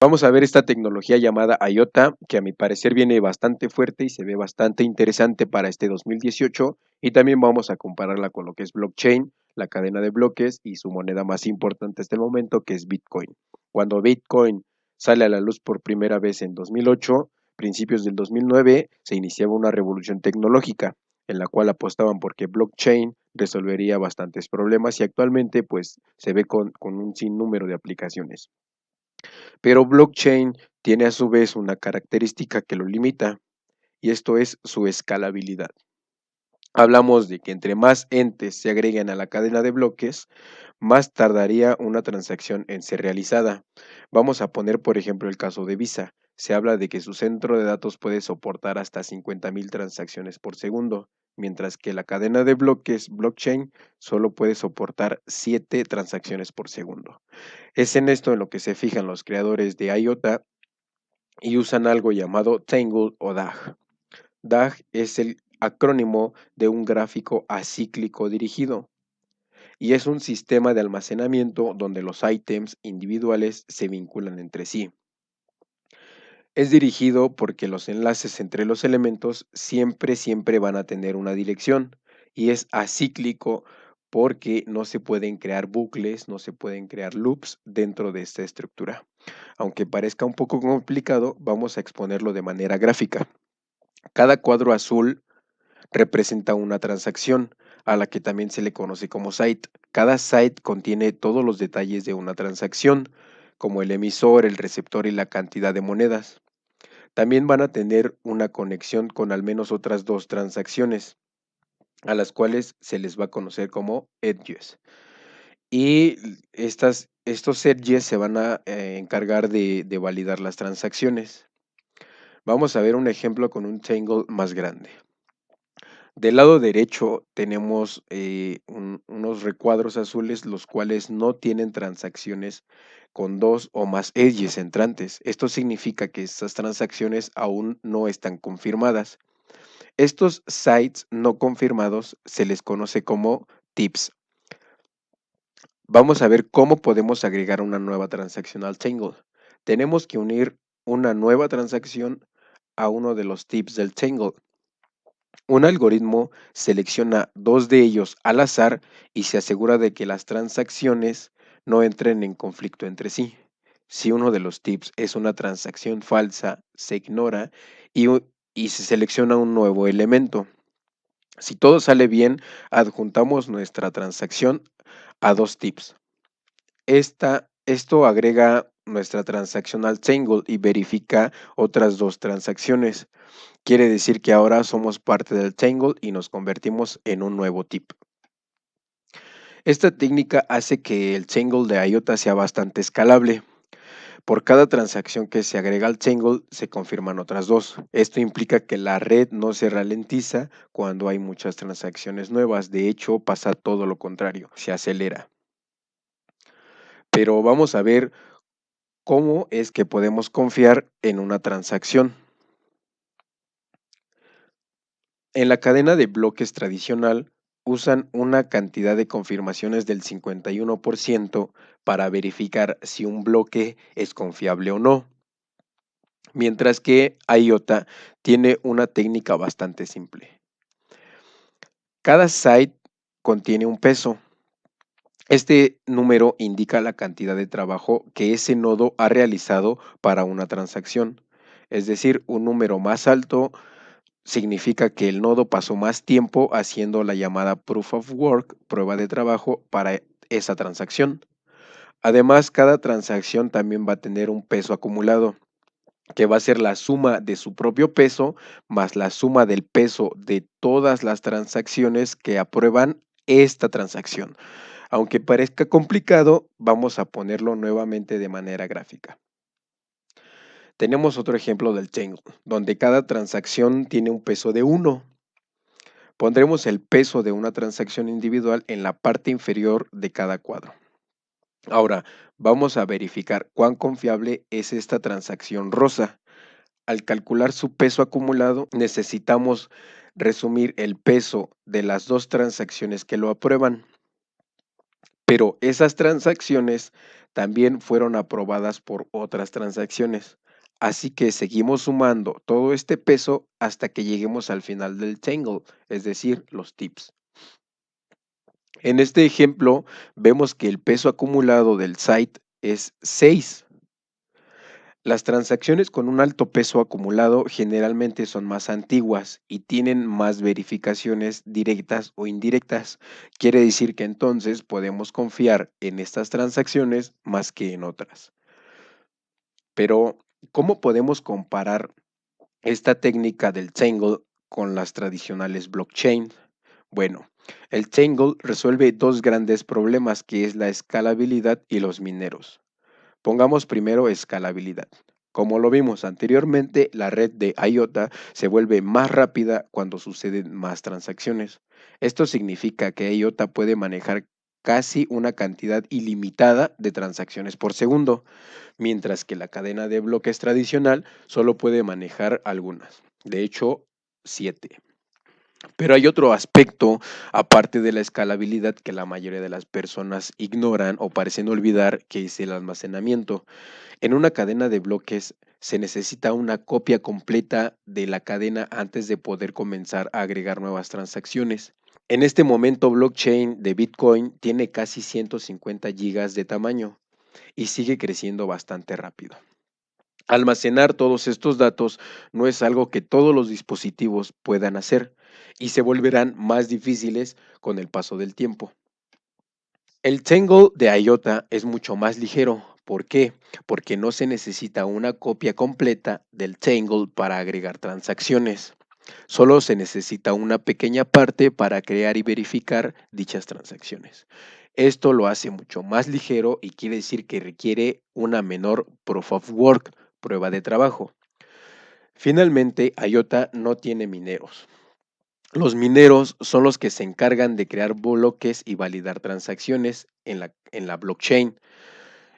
Vamos a ver esta tecnología llamada IOTA, que a mi parecer viene bastante fuerte y se ve bastante interesante para este 2018, y también vamos a compararla con lo que es blockchain, la cadena de bloques y su moneda más importante hasta el momento, que es Bitcoin. Cuando Bitcoin sale a la luz por primera vez en 2008, principios del 2009, se iniciaba una revolución tecnológica en la cual apostaban porque blockchain resolvería bastantes problemas y actualmente pues se ve con un sinnúmero de aplicaciones. Pero blockchain tiene a su vez una característica que lo limita, y esto es su escalabilidad. Hablamos de que entre más entes se agreguen a la cadena de bloques, más tardaría una transacción en ser realizada. Vamos a poner, por ejemplo, el caso de Visa. Se habla de que su centro de datos puede soportar hasta 50.000 transacciones por segundo, mientras que la cadena de bloques blockchain solo puede soportar 7 transacciones por segundo. Es en esto en lo que se fijan los creadores de IOTA y usan algo llamado Tangle o DAG. DAG es el acrónimo de un gráfico acíclico dirigido y es un sistema de almacenamiento donde los ítems individuales se vinculan entre sí. Es dirigido porque los enlaces entre los elementos siempre van a tener una dirección, y es acíclico porque no se pueden crear bucles, no se pueden crear loops dentro de esta estructura. Aunque parezca un poco complicado, vamos a exponerlo de manera gráfica. Cada cuadro azul representa una transacción, a la que también se le conoce como site. Cada site contiene todos los detalles de una transacción, como el emisor, el receptor y la cantidad de monedas. También van a tener una conexión con al menos otras dos transacciones, a las cuales se les va a conocer como edges. Y estos edges se van a encargar de validar las transacciones. Vamos a ver un ejemplo con un tangle más grande. Del lado derecho tenemos unos recuadros azules, los cuales no tienen transacciones con dos o más edges entrantes. Esto significa que estas transacciones aún no están confirmadas. Estos sites no confirmados se les conoce como tips. Vamos a ver cómo podemos agregar una nueva transacción al Tangle. Tenemos que unir una nueva transacción a uno de los tips del Tangle. Un algoritmo selecciona dos de ellos al azar y se asegura de que las transacciones no entren en conflicto entre sí. Si uno de los tips es una transacción falsa, se ignora y se selecciona un nuevo elemento. Si todo sale bien, adjuntamos nuestra transacción a dos tips. Esto agrega nuestra transacción al Tangle y verifica otras dos transacciones. Quiere decir que ahora somos parte del Tangle y nos convertimos en un nuevo tip. Esta técnica hace que el Tangle de IOTA sea bastante escalable. Por cada transacción que se agrega al Tangle, se confirman otras dos. Esto implica que la red no se ralentiza cuando hay muchas transacciones nuevas. De hecho, pasa todo lo contrario, se acelera. Pero vamos a ver cómo es que podemos confiar en una transacción. En la cadena de bloques tradicional, usan una cantidad de confirmaciones del 51% para verificar si un bloque es confiable o no. Mientras que IOTA tiene una técnica bastante simple. Cada site contiene un peso. Este número indica la cantidad de trabajo que ese nodo ha realizado para una transacción. Es decir, un número más alto significa que el nodo pasó más tiempo haciendo la llamada proof of work, prueba de trabajo, para esa transacción. Además, cada transacción también va a tener un peso acumulado, que va a ser la suma de su propio peso más la suma del peso de todas las transacciones que aprueban esta transacción. Aunque parezca complicado, vamos a ponerlo nuevamente de manera gráfica. Tenemos otro ejemplo del Tangle, donde cada transacción tiene un peso de 1. Pondremos el peso de una transacción individual en la parte inferior de cada cuadro. Ahora, vamos a verificar cuán confiable es esta transacción rosa. Al calcular su peso acumulado, necesitamos resumir el peso de las dos transacciones que lo aprueban. Pero esas transacciones también fueron aprobadas por otras transacciones. Así que seguimos sumando todo este peso hasta que lleguemos al final del tangle, es decir, los tips. En este ejemplo, vemos que el peso acumulado del site es 6. Las transacciones con un alto peso acumulado generalmente son más antiguas y tienen más verificaciones directas o indirectas. Quiere decir que entonces podemos confiar en estas transacciones más que en otras. Pero, ¿cómo podemos comparar esta técnica del Tangle con las tradicionales blockchain? Bueno, el Tangle resuelve dos grandes problemas que es la escalabilidad y los mineros. Pongamos primero escalabilidad. Como lo vimos anteriormente, la red de IOTA se vuelve más rápida cuando suceden más transacciones. Esto significa que IOTA puede manejar casi una cantidad ilimitada de transacciones por segundo, mientras que la cadena de bloques tradicional solo puede manejar algunas, de hecho, 7. Pero hay otro aspecto, aparte de la escalabilidad, que la mayoría de las personas ignoran o parecen olvidar, que es el almacenamiento. En una cadena de bloques se necesita una copia completa de la cadena antes de poder comenzar a agregar nuevas transacciones. En este momento, blockchain de Bitcoin tiene casi 150 gigas de tamaño y sigue creciendo bastante rápido. Almacenar todos estos datos no es algo que todos los dispositivos puedan hacer y se volverán más difíciles con el paso del tiempo. El Tangle de IOTA es mucho más ligero. ¿Por qué? Porque no se necesita una copia completa del Tangle para agregar transacciones. Solo se necesita una pequeña parte para crear y verificar dichas transacciones. Esto lo hace mucho más ligero y quiere decir que requiere una menor proof of work, prueba de trabajo. Finalmente, IOTA no tiene mineros. Los mineros son los que se encargan de crear bloques y validar transacciones en la blockchain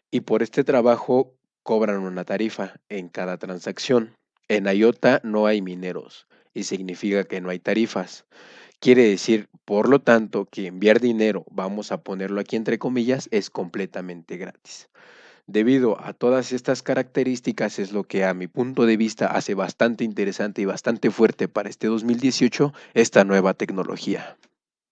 y por este trabajo cobran una tarifa en cada transacción. En IOTA no hay mineros y significa que no hay tarifas. Quiere decir, por lo tanto, que enviar dinero, vamos a ponerlo aquí entre comillas, es completamente gratis. Debido a todas estas características es lo que a mi punto de vista hace bastante interesante y bastante fuerte para este 2018 esta nueva tecnología.